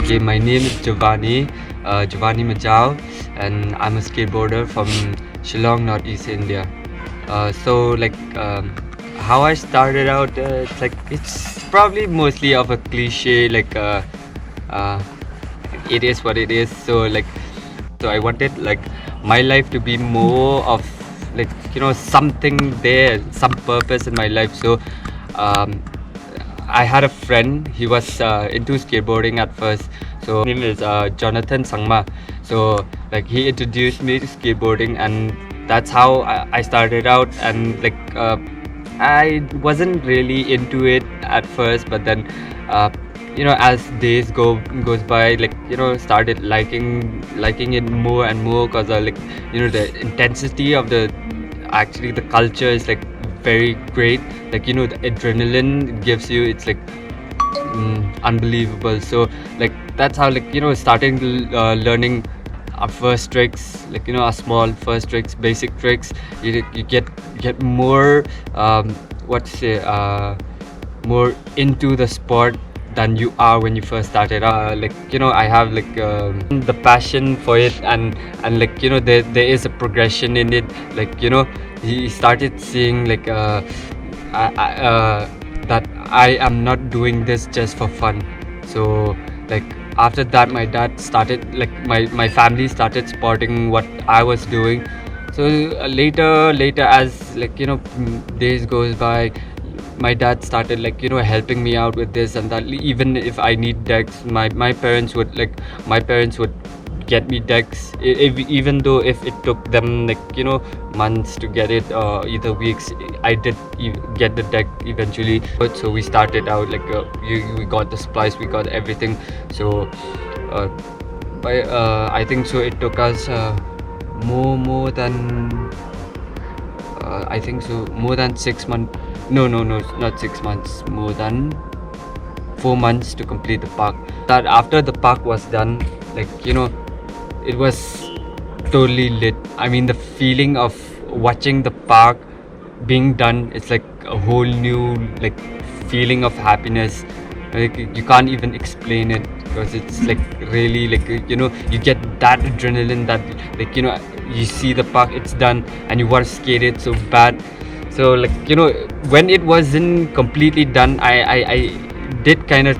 Okay, my name is Giovanni Majao, and I'm a skateboarder from Shillong, Northeast India. How I started out, it's probably mostly of a cliche, uh, it is what it is. So I wanted my life to be more of something there, some purpose in my life. So um, I had a friend. He was into skateboarding at first. So his name is Jonathan Sangma. So he introduced me to skateboarding, and that's how I started out. And I wasn't really into it at first, but then as days goes by, started liking it more and more, because the intensity of the culture is very great. The adrenaline it gives you, it's unbelievable. So that's how starting to learning our first tricks, our small first tricks, basic tricks. You get more what to say more into the sport than you are when you first started. I have the passion for it, and there is a progression in it. He started seeing that I am not doing this just for fun. So after that, my dad started my family started supporting what I was doing. So later as days goes by, my dad started helping me out with this and that. Even if I need decks, my parents would get me decks, even though if it took them months to get it, or either weeks. I did get the deck eventually. So we started out we got the supplies, we got everything. So I think so it took us more than I think so more than 6 months. No, not 6 months, more than 4 months to complete the park. That after the park was done, it was totally lit. I mean, the feeling of watching the park being done, it's like a whole new feeling of happiness. You can't even explain it, because it's really you get that adrenaline that you see the park, it's done, and you want to skate it so bad. So when it wasn't completely done, I did kind of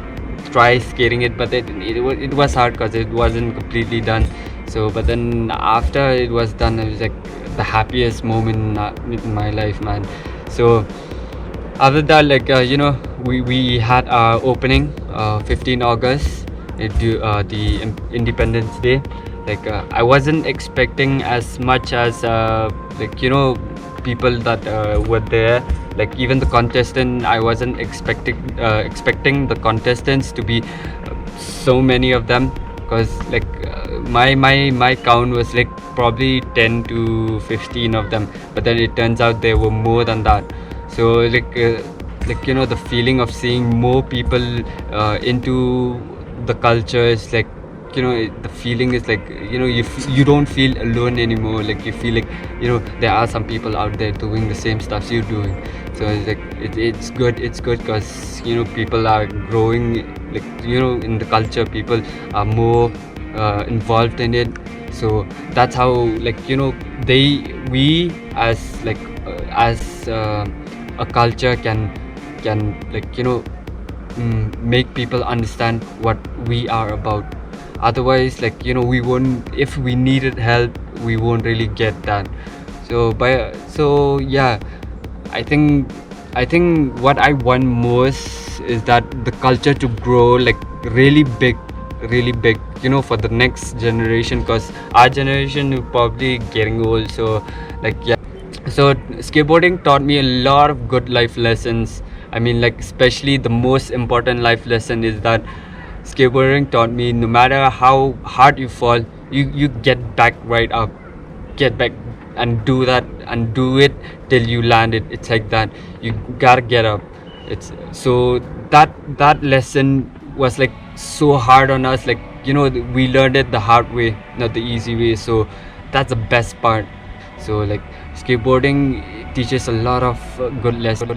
try skating it, but it was hard because it wasn't completely done. So but then after it was done, it was the happiest moment in my life, man. So after that, we had our opening 15 August, the Independence Day. I wasn't expecting as much as people that were there. Even the contestant, I wasn't expecting the contestants to be so many of them, because my count was probably 10 to 15 of them, but then it turns out there were more than that. So the feeling of seeing more people into the culture is the feeling is you don't feel alone anymore. You feel there are some people out there doing the same stuff you're doing. So it's good because people are growing, in the culture. People are more involved in it. So that's how we as a culture can make people understand what we are about. Otherwise, we won't, if we needed help, we won't really get that. So yeah, I think what I want most is that the culture to grow really big, for the next generation, because our generation is probably getting old. So yeah. So skateboarding taught me a lot of good life lessons. I mean, especially the most important life lesson is that skateboarding taught me, no matter how hard you fall, you get back right up, get back and do that, and do it till you land it. It's like that. You gotta get up. It's so that lesson was so hard on us. We learned it the hard way, not the easy way. So that's the best part. So skateboarding teaches a lot of good lessons.